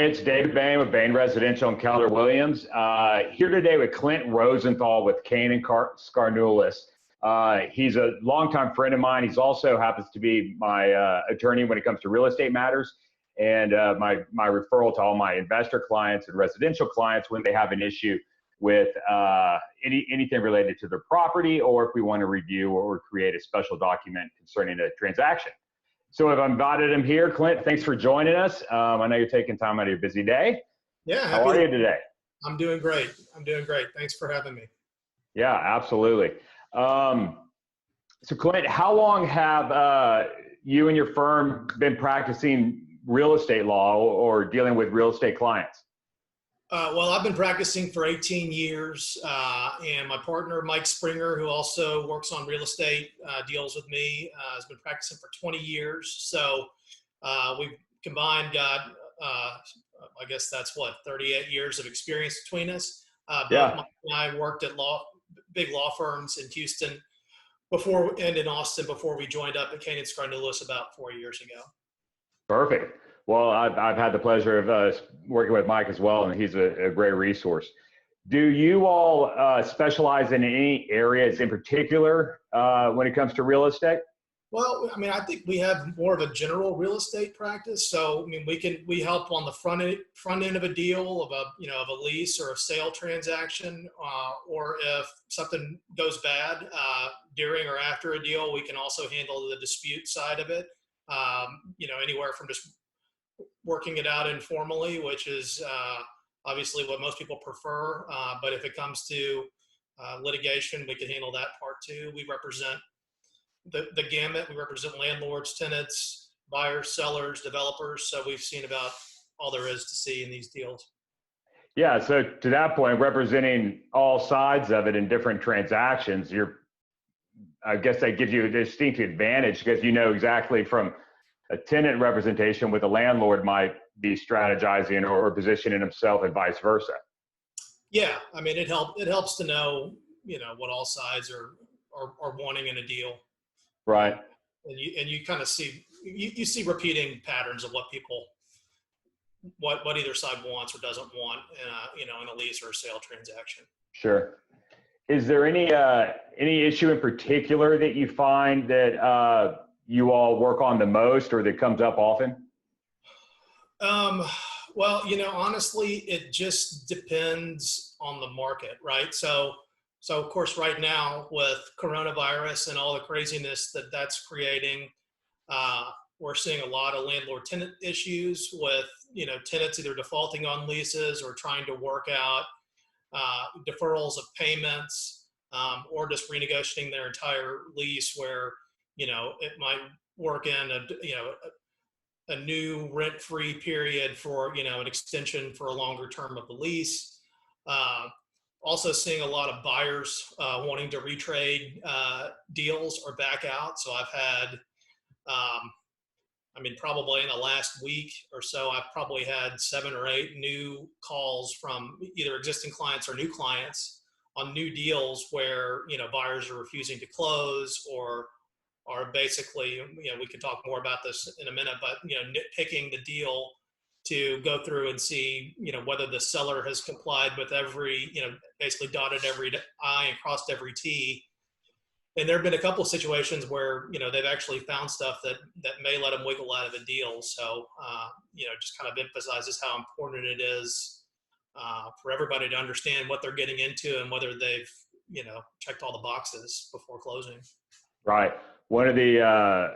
Hey, it's David Bain with Bain Residential and Keller Williams. Here today with Clint Rosenthal with Cain and Skarnulis. He's a longtime friend of mine. He's also happens to be my attorney when it comes to real estate matters, and my referral to all my investor clients and residential clients when they have an issue with anything related to their property, or if we want to review or create a special document concerning a transaction. So I've invited him here. Clint, thanks for joining us. I know you're taking time out of your busy day. Yeah. How are you today? I'm doing great. I'm doing great. Thanks for having me. Yeah, absolutely. So Clint, how long have you and your firm been practicing real estate law or dealing with real estate clients? Well, I've been practicing for 18 years, and my partner, Mike Springer, who also works on real estate, deals with me, has been practicing for 20 years. So we've combined got, I guess that's 38 years of experience between us. Both Mike and I worked at big law firms in Houston and in Austin before we joined up at Cain and Skarnulis about 4 years ago. Perfect. Well, I've had the pleasure of working with Mike as well, and he's a great resource. Do you all specialize in any areas in particular when it comes to real estate? Well, I mean, I think we have more of a general real estate practice. So, I mean, we help on the front end of a deal, of a lease or a sale transaction, or if something goes bad during or after a deal, we can also handle the dispute side of it. Anywhere from just working it out informally, which is obviously what most people prefer. But if it comes to litigation, we can handle that part too. We represent the gamut. We represent landlords, tenants, buyers, sellers, developers. So we've seen about all there is to see in these deals. Yeah. So to that point, representing all sides of it in different transactions, I guess that gives you a distinct advantage because you know exactly from a tenant representation with a landlord might be strategizing or positioning himself and vice versa. Yeah. I mean, it helps to know, what all sides are wanting in a deal. Right. And you kind of see, you see repeating patterns of what either side wants or doesn't want, in a lease or a sale transaction. Sure. Is there any issue in particular that you find that you all work on the most or that comes up often? Well, honestly, it just depends on the market, right? So of course, right now with coronavirus and all the craziness that's creating, we're seeing a lot of landlord-tenant issues with, tenants either defaulting on leases or trying to work out deferrals of payments, or just renegotiating their entire lease where, it might work in a new rent-free period for, an extension for a longer term of the lease. Also seeing a lot of buyers wanting to retrade deals or back out. So I've had, probably in the last week or so, I've probably had 7 or 8 new calls from either existing clients or new clients on new deals where, buyers are refusing to close or are basically, we can talk more about this in a minute, but, nitpicking the deal to go through and see, whether the seller has complied with every, basically dotted every I and crossed every T. And there have been a couple of situations where, they've actually found stuff that may let them wiggle out of a deal. So, just kind of emphasizes how important it is for everybody to understand what they're getting into and whether they've, checked all the boxes before closing. Right. One of the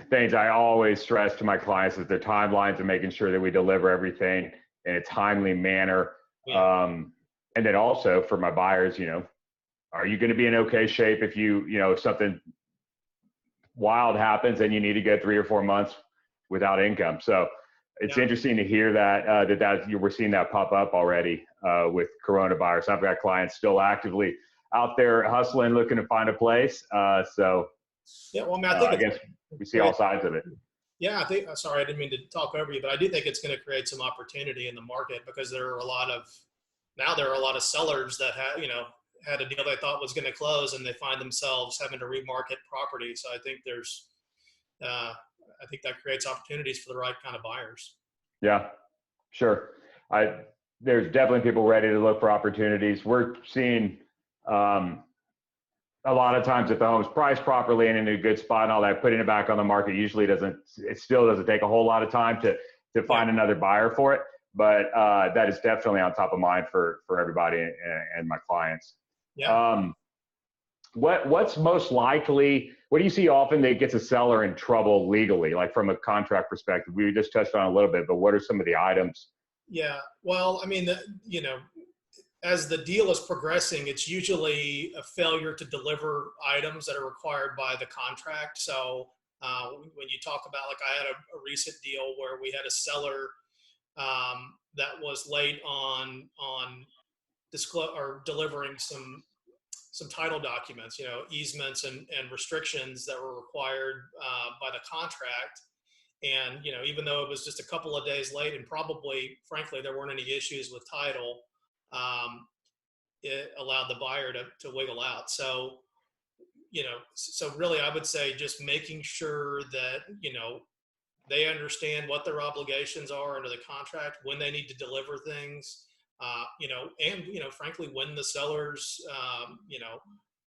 things I always stress to my clients is the timelines and making sure that we deliver everything in a timely manner. Yeah. And then also for my buyers, are you going to be in okay shape if if something wild happens and you need to go 3 or 4 months without income? So it's interesting to hear that we're seeing that pop up already with coronavirus. I've got clients still actively out there hustling, looking to find a place. Yeah, well, I guess we see all sides of it. Yeah, sorry, I didn't mean to talk over you, but I do think it's going to create some opportunity in the market because there are a lot of sellers that had a deal they thought was going to close and they find themselves having to remarket property. So I think I think that creates opportunities for the right kind of buyers. Yeah. Sure. There's definitely people ready to look for opportunities. We're seeing a lot of times if the home's priced properly and in a good spot and all that, putting it back on the market usually it still doesn't take a whole lot of time to find another buyer for it. But that is definitely on top of mind for everybody and my clients. Yeah. What's most likely, what do you see often that gets a seller in trouble legally, like from a contract perspective? We just touched on a little bit, but what are some of the items? Yeah. Well, I mean, as the deal is progressing, it's usually a failure to deliver items that are required by the contract. So when you talk about, like, I had a recent deal where we had a seller that was late on delivering some title documents, easements and restrictions that were required by the contract. And, even though it was just a couple of days late and probably, frankly, there weren't any issues with title, it allowed the buyer to wiggle out. So, so really I would say just making sure that, they understand what their obligations are under the contract, when they need to deliver things, and, frankly, when the seller's,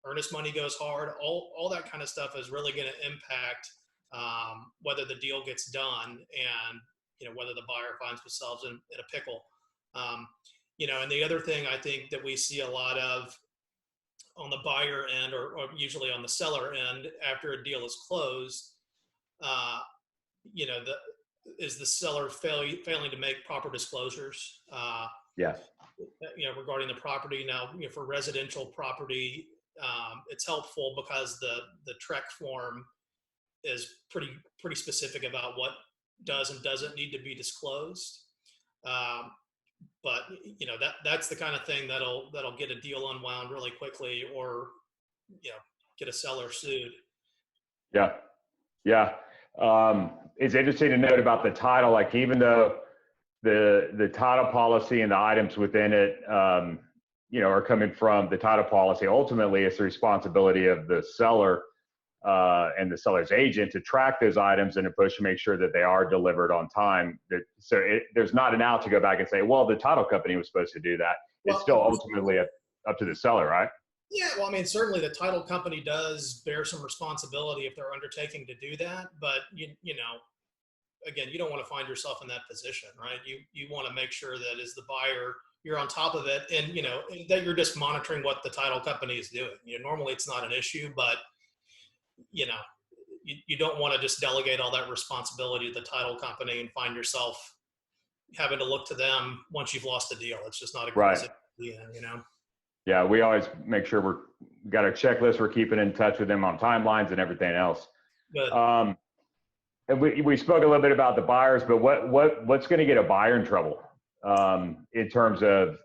earnest money goes hard, all that kind of stuff is really going to impact whether the deal gets done and, whether the buyer finds themselves in a pickle. And the other thing I think that we see a lot of on the buyer end or usually on the seller end after a deal is closed, is the seller failing to make proper disclosures. Yes. Regarding the property. Now, for residential property, it's helpful because the TREC form is pretty specific about what does and doesn't need to be disclosed. But that's the kind of thing that'll get a deal unwound really quickly, or get a seller sued. Yeah. It's interesting to note about the title. Like, even though the title policy and the items within it, are coming from the title policy, ultimately it's the responsibility of the seller and the seller's agent to track those items and to push to make sure that they are delivered on time. There's not an out to go back and say, well, the title company was supposed to do that. It's still ultimately up to the seller, right? Yeah, well, I mean, certainly the title company does bear some responsibility if they're undertaking to do that, but again, you don't want to find yourself in that position, right? You want to make sure that as the buyer, you're on top of it, and that you're just monitoring what the title company is doing. Normally it's not an issue, but you don't want to just delegate all that responsibility to the title company and find yourself having to look to them once you've lost the deal. It's just not a good position to be in, Yeah, we always make sure we've got a checklist. We're keeping in touch with them on timelines and everything else. Good. And we spoke a little bit about the buyers, but what's going to get a buyer in trouble in terms of,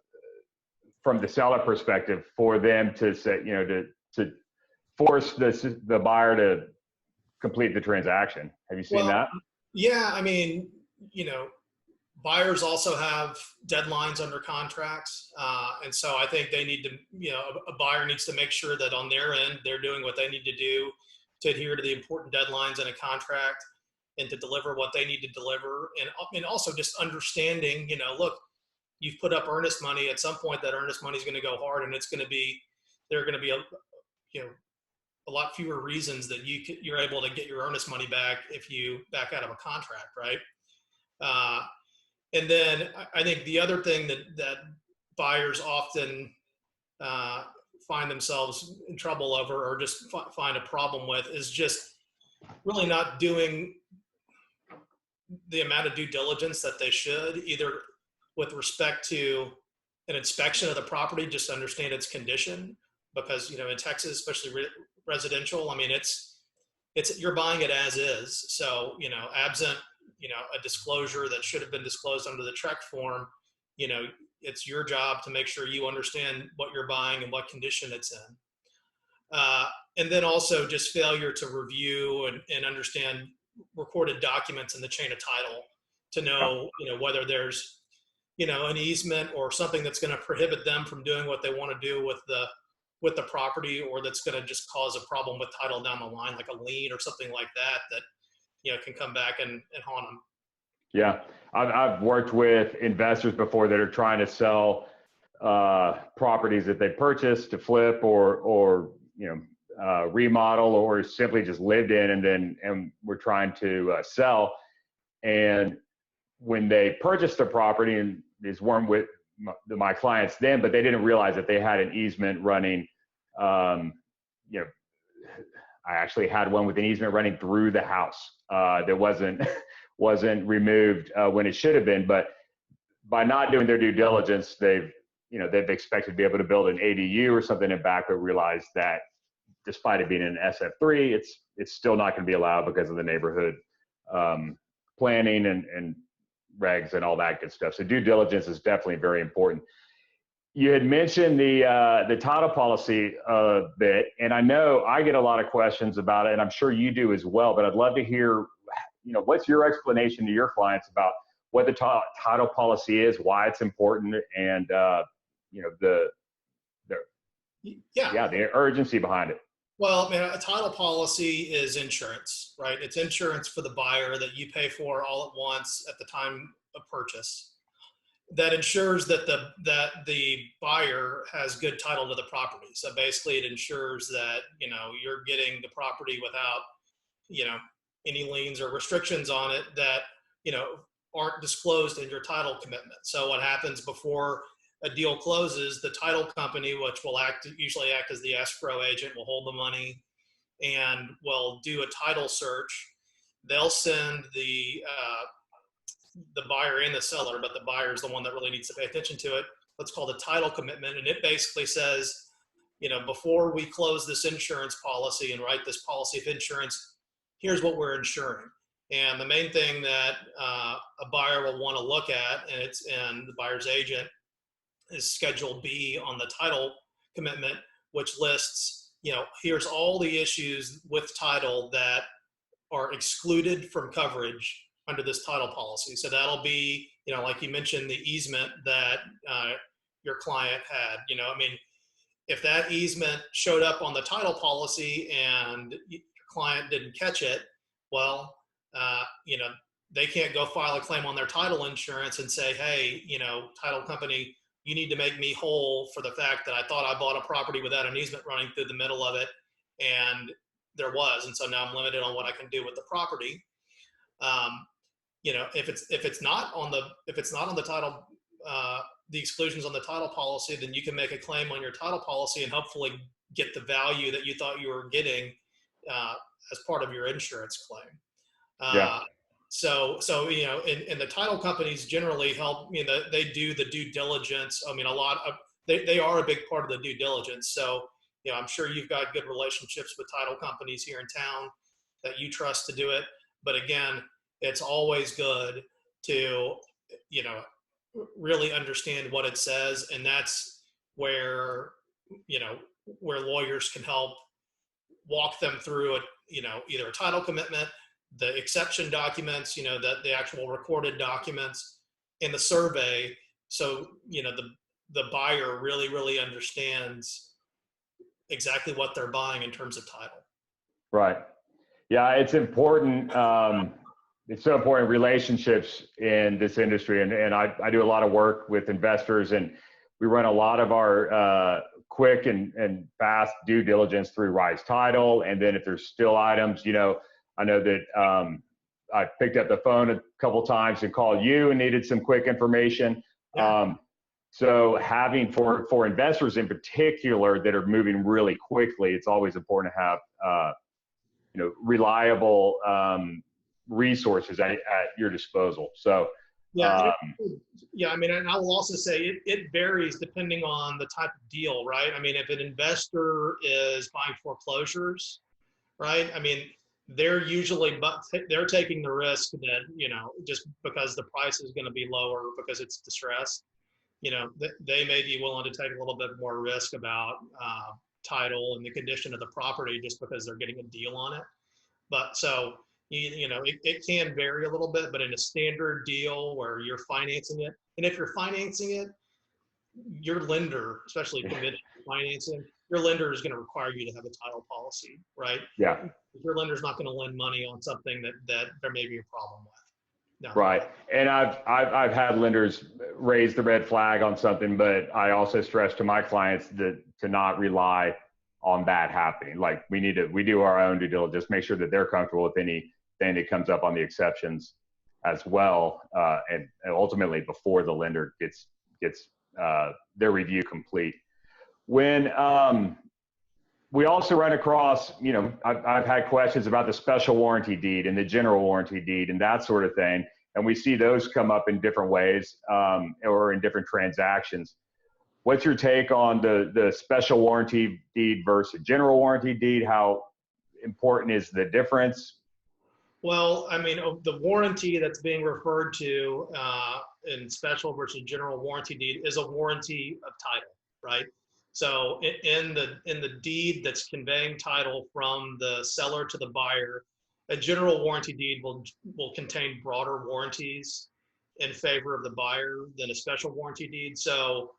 from the seller perspective, for them to say, to force the buyer to complete the transaction? Have you seen that? Yeah, I mean, buyers also have deadlines under contracts. And so I think they need to, a buyer needs to make sure that on their end, they're doing what they need to do to adhere to the important deadlines in a contract and to deliver what they need to deliver. And also just understanding, look, you've put up earnest money. At some point, that earnest money is going to go hard, and there are going to be a lot fewer reasons that you're able to get your earnest money back if you back out of a contract, right? And then I think the other thing that buyers often find themselves in trouble over, or just find a problem with, is just really not doing the amount of due diligence that they should, either with respect to an inspection of the property, just to understand its condition, because in Texas, especially residential, I mean, it's you're buying it as is. So absent a disclosure that should have been disclosed under the TREC form, it's your job to make sure you understand what you're buying and what condition it's in. And then also just failure to review and understand recorded documents in the chain of title to know, whether there's, an easement or something that's going to prohibit them from doing what they want to do with the property, or that's going to just cause a problem with title down the line, like a lien or something like that can come back and haunt them. Yeah. I've worked with investors before that are trying to sell properties that they purchased to flip or remodel or simply just lived in, and we're trying to sell. And when they purchased the property, and these weren't with my clients then, but they didn't realize that they had an easement running. I actually had one with an easement running through the house that wasn't removed when it should have been. But by not doing their due diligence, they've expected to be able to build an ADU or something in back, but realized that despite it being an SF3, it's still not going to be allowed because of the neighborhood planning and regs and all that good stuff. So due diligence is definitely very important. You had mentioned the title policy a bit, and I know I get a lot of questions about it, and I'm sure you do as well. But I'd love to hear, what's your explanation to your clients about what the title policy is, why it's important, and the urgency behind it. Well, I mean, a title policy is insurance, right? It's insurance for the buyer that you pay for all at once at the time of purchase. That ensures that the buyer has good title to the property. So basically, it ensures that you're getting the property without any liens or restrictions on it that aren't disclosed in your title commitment. So what happens before a deal closes, the title company, which will usually act as the escrow agent, will hold the money and will do a title search. They'll send the buyer and the seller, but the buyer is the one that really needs to pay attention to it. What's called a title commitment, and it basically says, before we close this insurance policy and write this policy of insurance, here's what we're insuring. And the main thing that a buyer will want to look at, and the buyer's agent, is Schedule B on the title commitment, which lists, here's all the issues with title that are excluded from coverage under this title policy. So that'll be, like you mentioned, the easement that your client had. If that easement showed up on the title policy and your client didn't catch it, well, they can't go file a claim on their title insurance and say, hey, title company, you need to make me whole for the fact that I thought I bought a property without an easement running through the middle of it, and there was, and so now I'm limited on what I can do with the property. If it's not on the title, the exclusions on the title policy, then you can make a claim on your title policy and hopefully get the value that you thought you were getting as part of your insurance claim. So and the title companies generally help. They do the due diligence. They are a big part of the due diligence. So I'm sure you've got good relationships with title companies here in town that you trust to do it. But again, it's always good to really understand what it says, and that's where lawyers can help walk them through it. Either a title commitment, the exception documents, the actual recorded documents, and the survey. So, the buyer really understands exactly what they're buying in terms of title. Right. Yeah, it's important. It's so important, relationships in this industry. And I do a lot of work with investors, and we run a lot of our quick and fast due diligence through Rise Title. And then if there's still items, I know that I picked up the phone a couple times and called you and needed some quick information. Yeah. So having for investors in particular that are moving really quickly, it's always important to have reliable resources at your disposal. So and I will also say it varies depending on the type of deal, right? If an investor is buying foreclosures, right? They're usually, but they're taking the risk that, just because the price is going to be lower because it's distressed, they may be willing to take a little bit more risk about title and the condition of the property just because they're getting a deal on it. But so, it can vary a little bit, but in a standard deal where you're financing it, and if you're financing it, your lender, especially committed financing, your lender is going to require you to have a title policy, right? Yeah. Your lender's not going to lend money on something that there may be a problem with. No. Right. And I've had lenders raise the red flag on something, but I also stress to my clients that to not rely on that happening. Like we do our own due diligence, make sure that they're comfortable with anything that comes up on the exceptions as well. And ultimately before the lender gets their review complete. When, we also run across, I've had questions about the special warranty deed and the general warranty deed and that sort of thing. And we see those come up in different ways or in different transactions. What's your take on the special warranty deed versus general warranty deed? How important is the difference? Well, I mean, the warranty that's being referred to in special versus general warranty deed is a warranty of title, right? So in the deed that's conveying title from the seller to the buyer, a general warranty deed will contain broader warranties in favor of the buyer than a special warranty deed. So,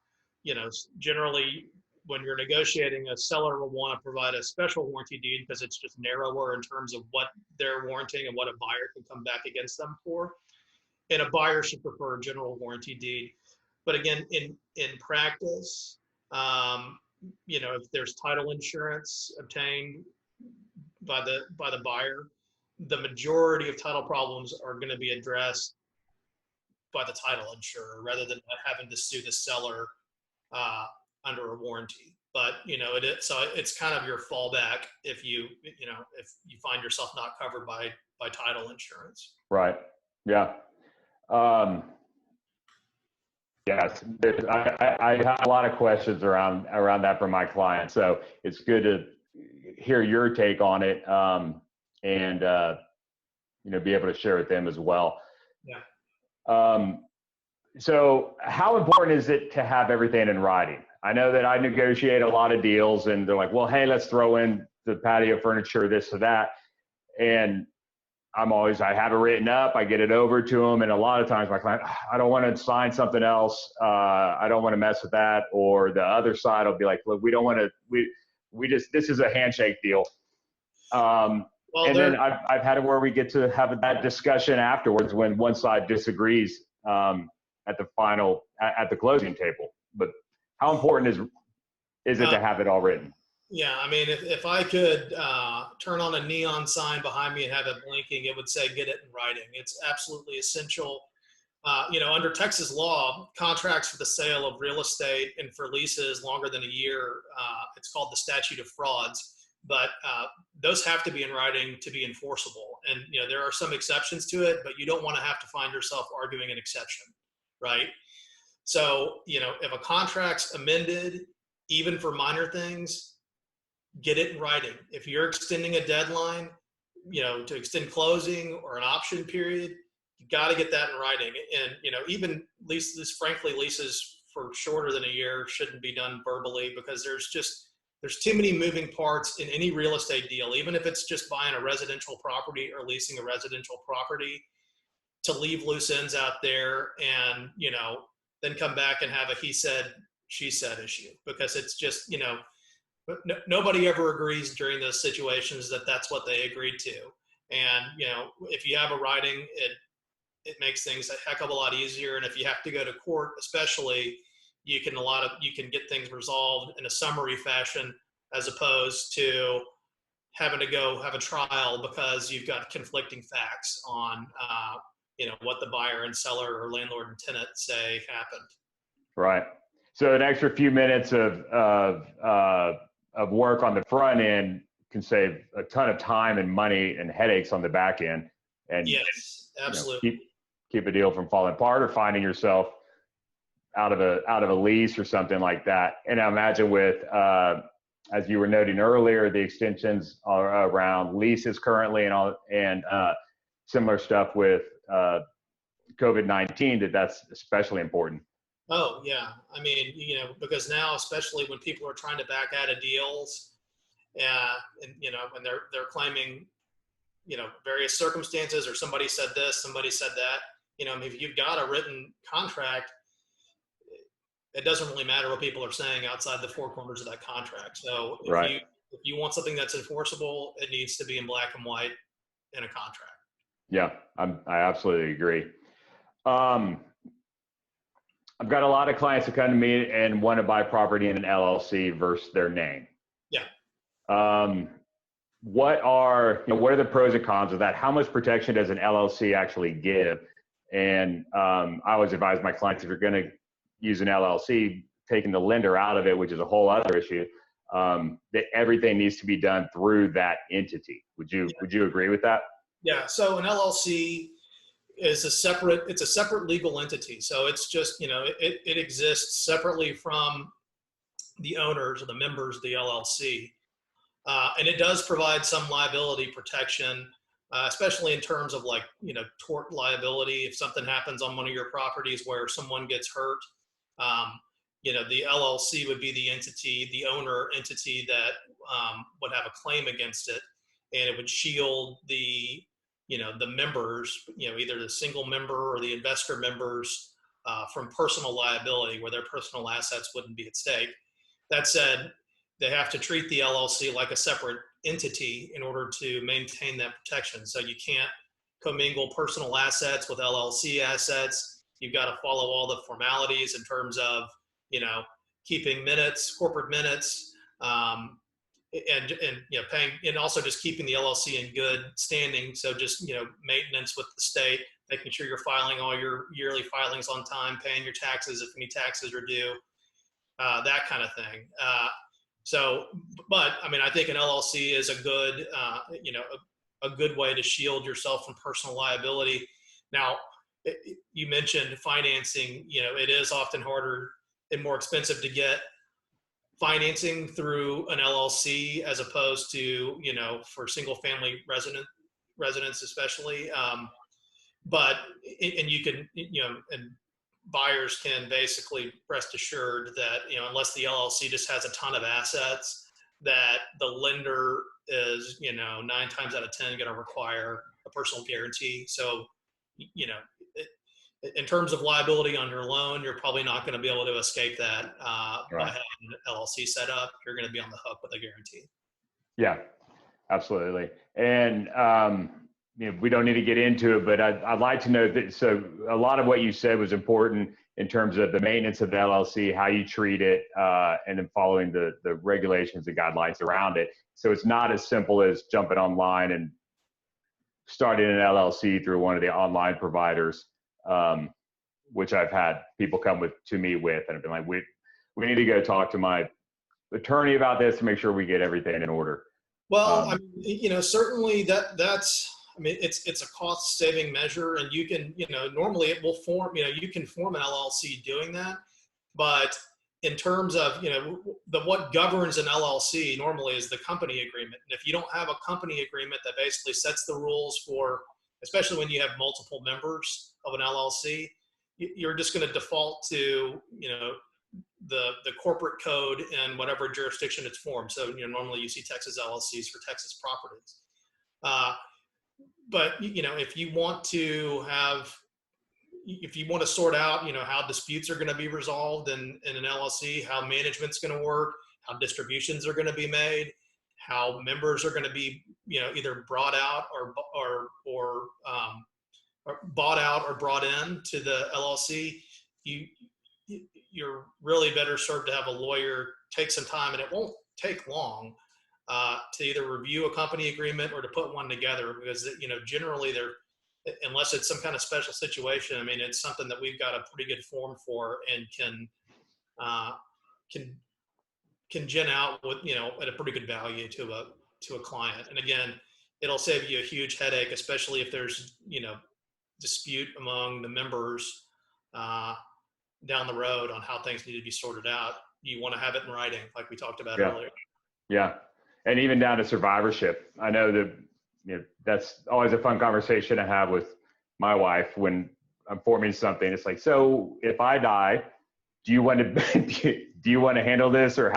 generally when you're negotiating, a seller will want to provide a special warranty deed because it's just narrower in terms of what they're warranting and what a buyer can come back against them for. And a buyer should prefer a general warranty deed. But again, in practice, if there's title insurance obtained by the buyer, the majority of title problems are going to be addressed by the title insurer rather than having to sue the seller under a warranty. But so it's kind of your fallback if you find yourself not covered by title insurance. Right. Yeah. Yes, I have a lot of questions around that from my clients. So it's good to hear your take on it, and be able to share with them as well. Yeah. So how important is it to have everything in writing? I know that I negotiate a lot of deals, and they're like, "Well, hey, let's throw in the patio furniture, this or that," and I have it written up, I get it over to them. And a lot of times my client, I don't want to sign something else. I don't want to mess with that. Or the other side will be like, look, we don't want to, this is a handshake deal. Then I've had it where we get to have that discussion afterwards when one side disagrees at the closing table. But how important is it to have it all written? Yeah, I mean, if I could turn on a neon sign behind me and have it blinking, it would say "get it in writing." It's absolutely essential. Under Texas law, contracts for the sale of real estate and for leases longer than a year, it's called the statute of frauds. But those have to be in writing to be enforceable. And there are some exceptions to it, but you don't want to have to find yourself arguing an exception, right? So if a contract's amended, even for minor things, get it in writing. If you're extending a deadline, to extend closing or an option period, you got to get that in writing. And, even leases for shorter than a year shouldn't be done verbally because there's too many moving parts in any real estate deal, even if it's just buying a residential property or leasing a residential property, to leave loose ends out there and, then come back and have a he said, she said issue because it's just, but nobody ever agrees during those situations that that's what they agreed to. And, if you have a writing, it makes things a heck of a lot easier. And if you have to go to court, especially, you can get things resolved in a summary fashion as opposed to having to go have a trial because you've got conflicting facts on, what the buyer and seller or landlord and tenant say happened. Right. So an extra few minutes of work on the front end can save a ton of time and money and headaches on the back end. And yes, absolutely. Keep a deal from falling apart or finding yourself out of a lease or something like that. And I imagine with, as you were noting earlier, the extensions are around leases currently and similar stuff with COVID-19, that's especially important. Oh yeah. I mean, because now, especially when people are trying to back out of deals, and when they're claiming, various circumstances or somebody said this, somebody said that, if you've got a written contract, it doesn't really matter what people are saying outside the four corners of that contract. So if you want something that's enforceable, it needs to be in black and white in a contract. Yeah, I absolutely agree. Um, I've got a lot of clients that come to me and want to buy property in an LLC versus their name. Yeah. What are the pros and cons of that? How much protection does an LLC actually give? And I always advise my clients, if you're going to use an LLC, taking the lender out of it, which is a whole other issue, that everything needs to be done through that entity. Would you agree with that? Yeah. So an LLC is it's a separate legal entity. So it's just, it exists separately from the owners or the members of the LLC. And it does provide some liability protection, especially in terms of tort liability. If something happens on one of your properties where someone gets hurt, the LLC would be the entity, the owner entity that would have a claim against it, and it would shield the members, either the single member or the investor members from personal liability where their personal assets wouldn't be at stake. That said, they have to treat the LLC like a separate entity in order to maintain that protection. So you can't commingle personal assets with LLC assets. You've got to follow all the formalities in terms of, keeping minutes, corporate minutes, and paying, and also just keeping the LLC in good standing. So just, maintenance with the state, making sure you're filing all your yearly filings on time, paying your taxes if any taxes are due, that kind of thing. But I mean, I think an LLC is a good, a good way to shield yourself from personal liability. Now, you mentioned financing. It is often harder and more expensive to get financing through an LLC as opposed to, for single family residents especially. But you can, and buyers can basically rest assured that, unless the LLC just has a ton of assets, that the lender is, 9 times out of 10 going to require a personal guarantee. So, in terms of liability on your loan, you're probably not going to be able to escape that by having an LLC set up. You're going to be on the hook with a guarantee. Yeah, absolutely. And we don't need to get into it, but I'd like to know that. So a lot of what you said was important in terms of the maintenance of the LLC, how you treat it, and then following the regulations and guidelines around it. So it's not as simple as jumping online and starting an LLC through one of the online providers, which I've had people come to me with, and I've been like, we need to go talk to my attorney about this to make sure we get everything in order. Well, I mean, certainly that's, I mean, it's a cost saving measure, and you can, normally it will form, you can form an LLC doing that. But in terms of, what governs an LLC normally is the company agreement. And if you don't have a company agreement that basically sets the rules for, especially when you have multiple members of an LLC, you're just going to default to, the corporate code in whatever jurisdiction it's formed. So, normally you see Texas LLCs for Texas properties. But, if you want to sort out, how disputes are going to be resolved in an LLC, how management's going to work, how distributions are going to be made, how members are going to be, either brought out or bought out or brought in to the LLC, you're really better served to have a lawyer take some time, and it won't take long to either review a company agreement or to put one together, because generally unless it's some kind of special situation, I mean, it's something that we've got a pretty good form for and can gen out with, at a pretty good value to a client. And again, it'll save you a huge headache, especially if there's, dispute among the members down the road on how things need to be sorted out. You want to have it in writing, like we talked about earlier. Yeah. And even down to survivorship. I know that that's always a fun conversation to have with my wife when I'm forming something. It's like, so if I die, do you want to handle this, or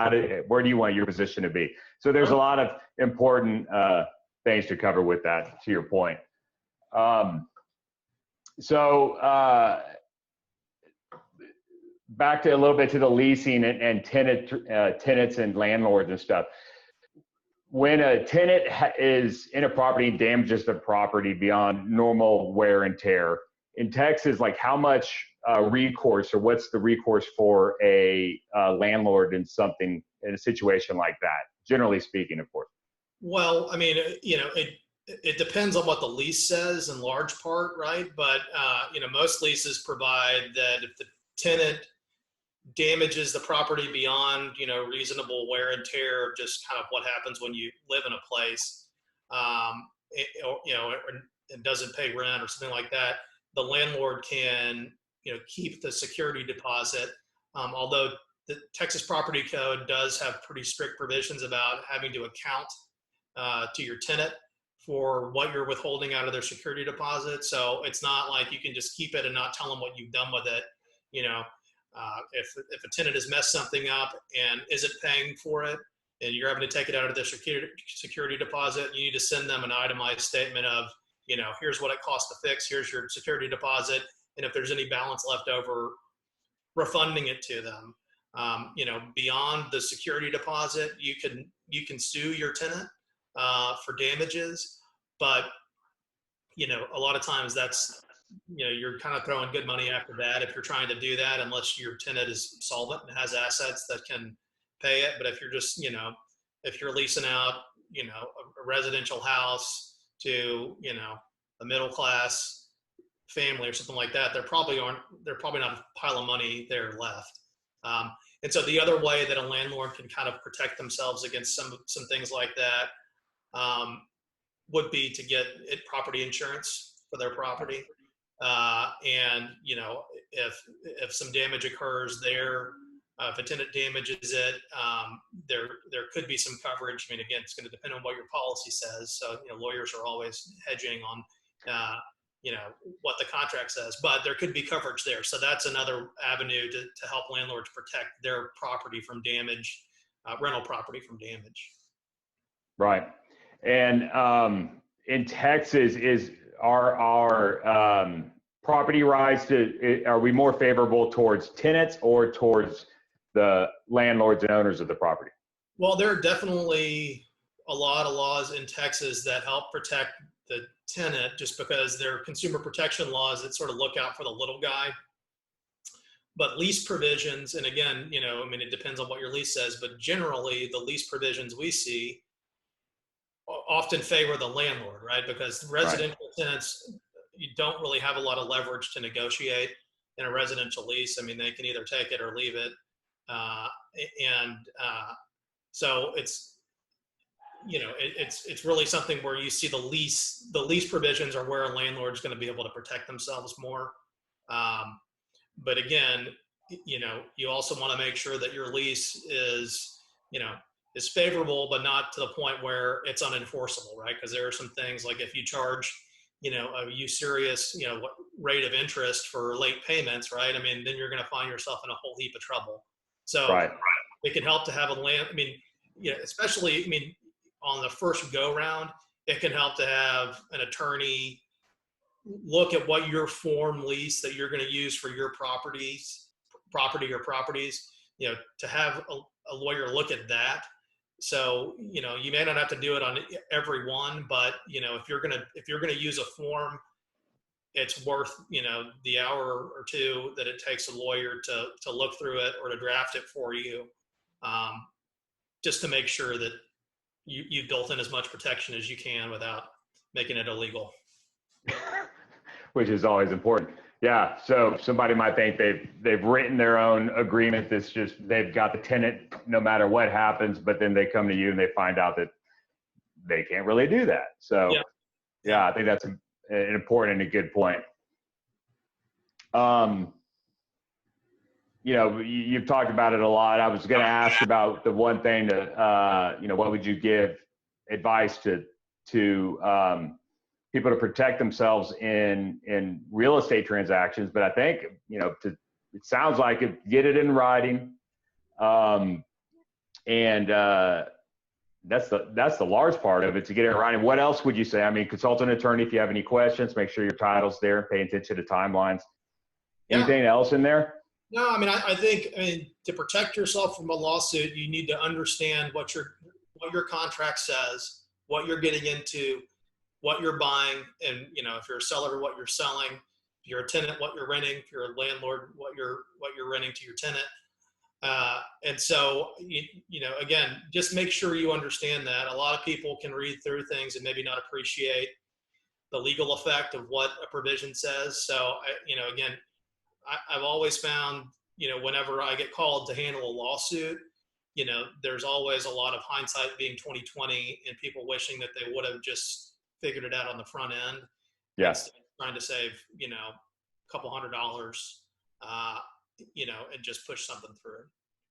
where do you want your position to be? So there's a lot of important things to cover with that, to your point. Back to a little bit to the leasing and tenants and landlords and stuff. when a tenant is in a property and damages the property beyond normal wear and tear, in Texas, like how much recourse, or what's the recourse for a landlord in a situation like that? Generally speaking, of course. Well, I mean, it depends on what the lease says in large part, right? But most leases provide that if the tenant damages the property beyond reasonable wear and tear of just kind of what happens when you live in a place, and doesn't pay rent or something like that, the landlord can keep the security deposit. Although the Texas Property Code does have pretty strict provisions about having to account to your tenant for what you're withholding out of their security deposit. So it's not like you can just keep it and not tell them what you've done with it. If a tenant has messed something up and isn't paying for it, and you're having to take it out of their security deposit, you need to send them an itemized statement of, here's what it costs to fix, here's your security deposit, and if there's any balance left over, refunding it to them. Beyond the security deposit, you can sue your tenant for damages, but a lot of times that's you're kind of throwing good money after that if you're trying to do that, unless your tenant is solvent and has assets that can pay it. But if you're just if you're leasing out a residential house to a middle class family or something like that, there probably not a pile of money there left. And so the other way that a landlord can kind of protect themselves against some things like that would be to get property insurance for their property. And if some damage occurs there, if a tenant damages it, there could be some coverage. I mean, again, it's going to depend on what your policy says. So lawyers are always hedging on what the contract says, but there could be coverage there. So that's another avenue to help landlords protect their property from damage, rental property from damage. Right. And in Texas, our property rights, are we more favorable towards tenants or towards the landlords and owners of the property? Well, there are definitely a lot of laws in Texas that help protect the tenant, just because they're consumer protection laws that sort of look out for the little guy. But lease provisions, and again, it depends on what your lease says, but generally the lease provisions we see often favor the landlord, right? Because residential tenants, you don't really have a lot of leverage to negotiate in a residential lease. I mean, they can either take it or leave it. So it's really something where you see the lease provisions are where a landlord's going to be able to protect themselves more. But again, you also want to make sure that your lease is favorable, but not to the point where it's unenforceable, right? Because there are some things like if you charge, a usurious, rate of interest for late payments, right? I mean, then you're going to find yourself in a whole heap of trouble. So right. It can help to have especially, on the first go round, it can help to have an attorney look at what your form lease that you're going to use for your property or properties, to have a lawyer look at that. So, you may not have to do it on every one, but, if you're going to use a form, it's worth, the hour or two that it takes a lawyer to look through it or to draft it for you, just to make sure that you've built in as much protection as you can without making it illegal. Which is always important. Yeah. So somebody might think they've written their own agreement that's just, they've got the tenant no matter what happens, but then they come to you and they find out that they can't really do that. So yeah, I think that's an important and a good point. You've talked about it a lot. I was going to ask about the one thing that, what would you give advice to people to protect themselves in real estate transactions? But I think, it sounds like get it in writing. That's the large part of it, to get it in writing. What else would you say? I mean, consult an attorney if you have any questions, make sure your title's there, pay attention to timelines. Anything else in there? No, I think to protect yourself from a lawsuit, you need to understand what what your contract says, what you're getting into, what you're buying, and if you're a seller, what you're selling. If you're a tenant, what you're renting. If you're a landlord, what you're renting to your tenant. And so, again, just make sure you understand that. A lot of people can read through things and maybe not appreciate the legal effect of what a provision says. So, I've always found, whenever I get called to handle a lawsuit, there's always a lot of hindsight being 20/20 and people wishing that they would have just figured it out on the front end. Yes. Instead of trying to save, a couple $100, and just push something through.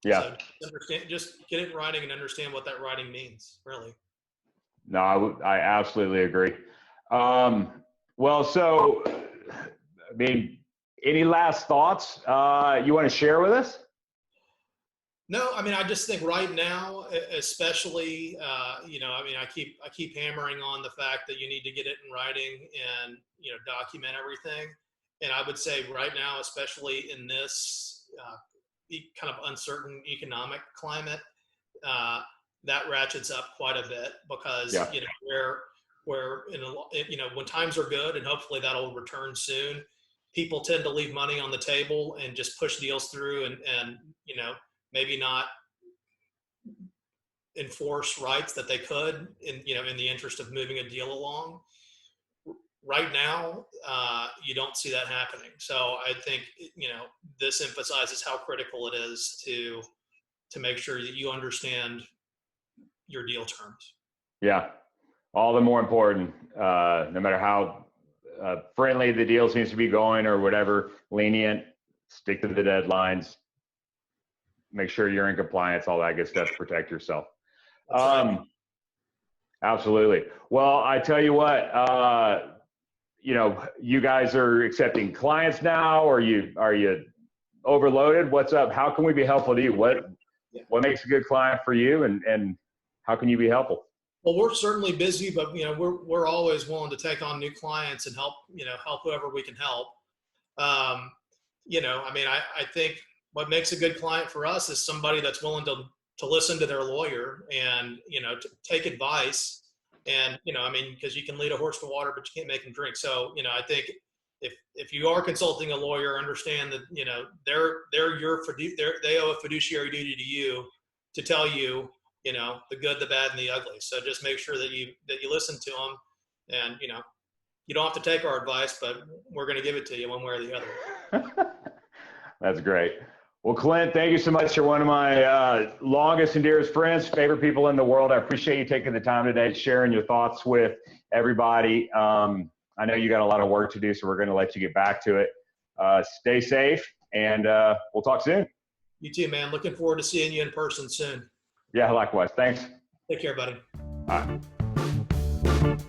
Yeah. So just get it in writing and understand what that writing means, really. No, I absolutely agree. Well, so, I mean, any last thoughts you want to share with us? No, I mean, I just think right now, especially, I keep hammering on the fact that you need to get it in writing and, document everything. And I would say right now, especially in this kind of uncertain economic climate, that ratchets up quite a bit because, when times are good, and hopefully that'll return soon, people tend to leave money on the table and just push deals through and maybe not enforce rights that they could in the interest of moving a deal along. Right now, you don't see that happening. So I think, this emphasizes how critical it is to make sure that you understand your deal terms. Yeah. All the more important, no matter how friendly the deal seems to be going or whatever, lenient, stick to the deadlines, make sure you're in compliance, all that good stuff to protect yourself. Right. Absolutely. Well, I tell you what, you guys are accepting clients now, or are you overloaded? What's up? How can we be helpful to you? What makes a good client for you, and how can you be helpful? Well, we're certainly busy, but we're always willing to take on new clients and help whoever we can help. I think what makes a good client for us is somebody that's willing to listen to their lawyer and to take advice. And because you can lead a horse to water, but you can't make him drink. So I think if you are consulting a lawyer, understand that they owe a fiduciary duty to you to tell you the good, the bad, and the ugly. So just make sure that you listen to them, and you don't have to take our advice, but we're going to give it to you one way or the other. That's great. Well, Clint, thank you so much. You're one of my longest and dearest friends, favorite people in the world. I appreciate you taking the time today, sharing your thoughts with everybody. I know you got a lot of work to do, so we're going to let you get back to it. Stay safe, and we'll talk soon. You too, man. Looking forward to seeing you in person soon. Yeah, likewise. Thanks. Take care, buddy. All right.